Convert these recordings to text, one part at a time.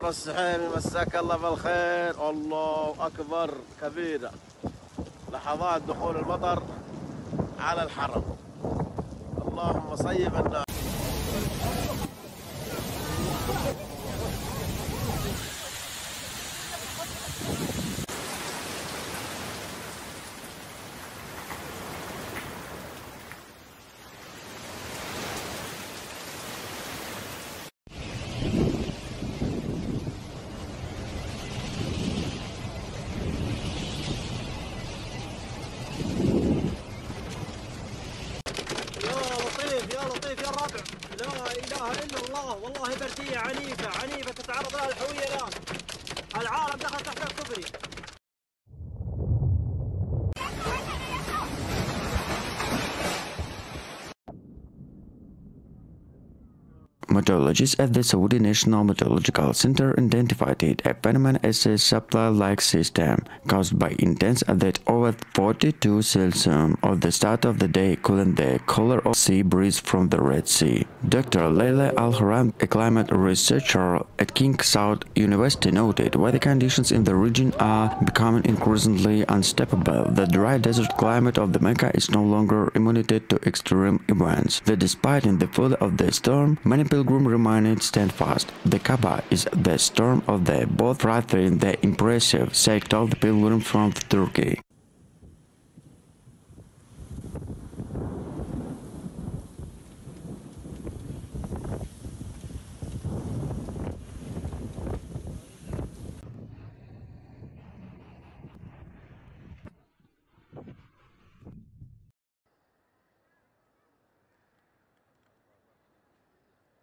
السحيمي مساك الله بالخير. الله أكبر كبيرة. لحظات دخول المطر على الحرم. اللهم صيب الناس. يا لطيف يا الربع، لا اله الا الله. والله برديه عنيفه تتعرض لها الحويه الان. العالم دخل تحت الكفري. Meteorologists at the Saudi National Meteorological Center identified it, a phenomenon as a supply-like system caused by intense that over 42 Celsius at the start of the day, cooling the color of sea breeze from the Red Sea. Dr. Leila Al-Haram, a climate researcher at King Saud University, noted why the conditions in the region are becoming increasingly unstable. The dry desert climate of the Mecca is no longer immune to extreme events. That despite in the full of the storm, many pilgrims remained steadfast. The Kaaba is the storm of the both frightening the impressive, said all the pilgrims from Turkey.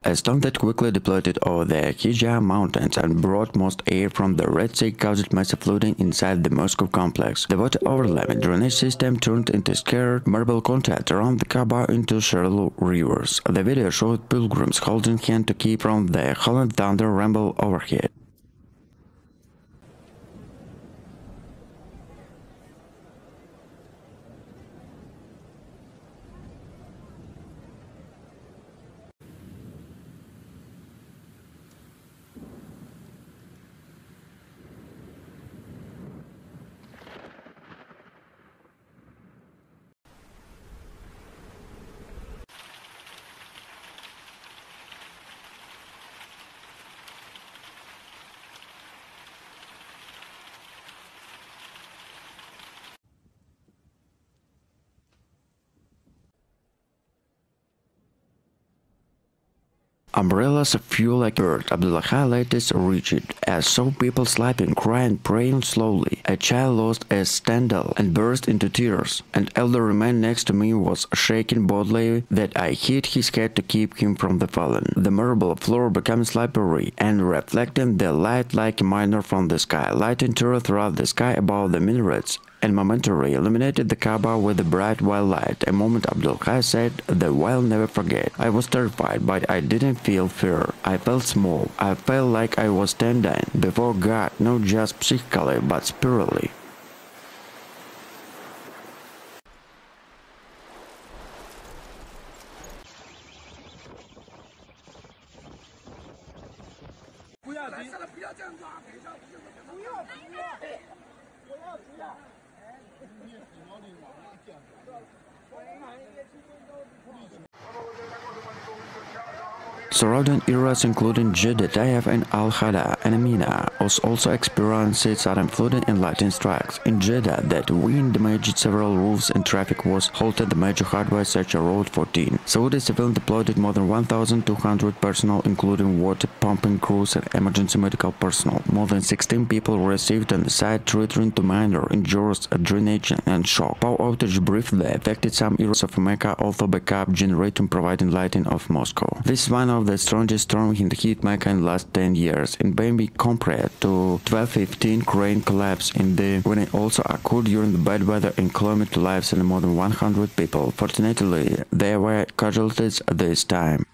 A storm that quickly depleted over the Hijaz mountains and brought most air from the Red Sea caused massive flooding inside the Moscow complex. The water overlapping drainage system turned into scarred marble contact around the Kaaba into shallow rivers. The video showed pilgrims holding hands to keep from the howling thunder rumble overhead. Umbrellas fuel like bird. Abdullah latest reached as saw people sleeping, crying, praying slowly. A child lost a standal and burst into tears. An elder man next to me was shaking boldly that I hit his head to keep him from the falling. The marble floor became slippery and reflecting the light like a miner from the sky, lighting throughout the sky above the minarets, and momentarily illuminated the Kaaba with a bright white light. A moment Abdul said that we'll never forget. I was terrified, but I didn't feel fear. I felt small. I felt like I was standing before God, not just psychically, but spiritually. Surrounding areas including Jeddah, Taif and Al-Khada and Amina also experienced sudden flooding and lightning strikes. In Jeddah, that wind damaged several roofs and traffic was halted the major highway such as Road 14. Saudi civilians deployed more than 1,200 personnel including water pumping crews and emergency medical personnel. More than 16 people received on the site treatment to minor injuries, drainage and shock. Power outage briefly affected some areas of Mecca, although backup generating providing lighting of Moscow. This is one of the strongest storms in the hit Mecca in the last 10 years. In Bambi compared to 1215 crane collapse in the when it also occurred during the bad weather and claimed lives in more than 100 people. Fortunately, there were casualties this time.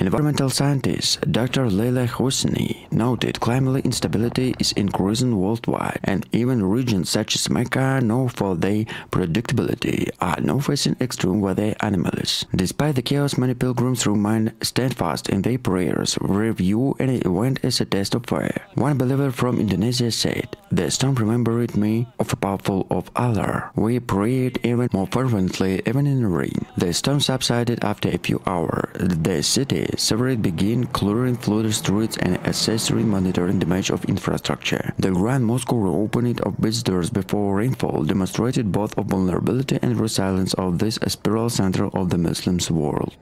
Environmental scientist Dr. Leila Hosseini noted climate instability is increasing worldwide, and even regions such as Mecca, known for their predictability, are now facing extreme weather anomalies. Despite the chaos, many pilgrims remain steadfast in their prayers, review any event as a test of faith. One believer from Indonesia said, "The storm reminded me of a powerful of Allah. We prayed even more fervently even in the rain." The storm subsided after a few hours. The city severely began clearing flooded streets and accessory monitoring damage of infrastructure. The Grand Mosque reopened of visitors before rainfall demonstrated both of vulnerability and resilience of this spiritual center of the Muslim world.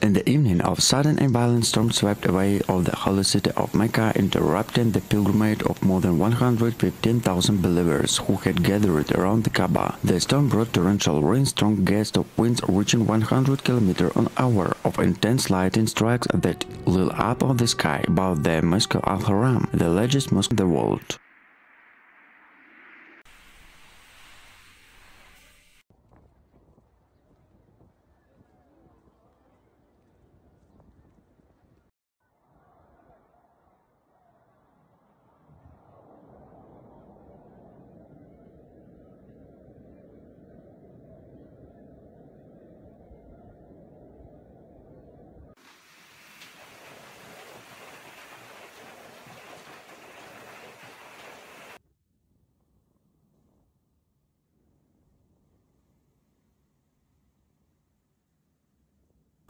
In the evening, a sudden and violent storm swept away all the holy city of Mecca, interrupting the pilgrimage of more than 115,000 believers who had gathered around the Kaaba. The storm brought torrential rain, strong gusts of winds reaching 100 km/h of intense lightning strikes that lit up the sky above the Mosque al-Haram, the largest mosque in the world.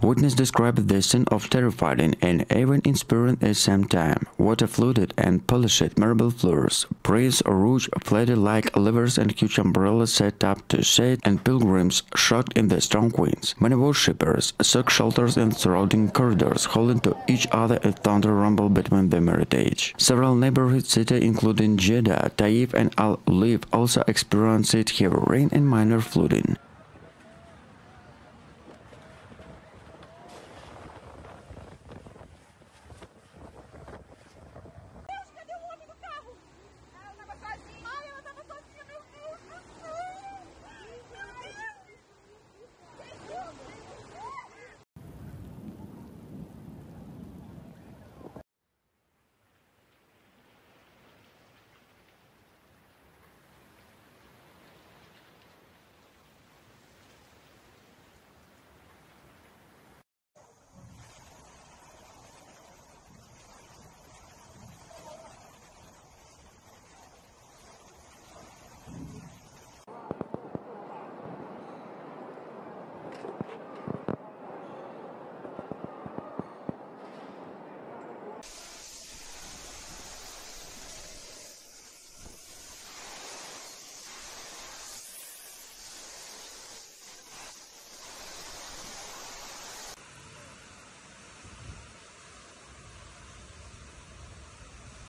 Witness described the scene of terrifying and even inspiring at the same time. Water flooded and polished marble floors. Priests rouge floated like levers and huge umbrellas set up to shade, and pilgrims shocked in the strong winds. Many worshippers sought shelters in surrounding corridors, holding to each other as thunder rumbled between the heritage. Several neighborhood cities, including Jeddah, Taif, and Al-Ulif, also experienced heavy rain and minor flooding.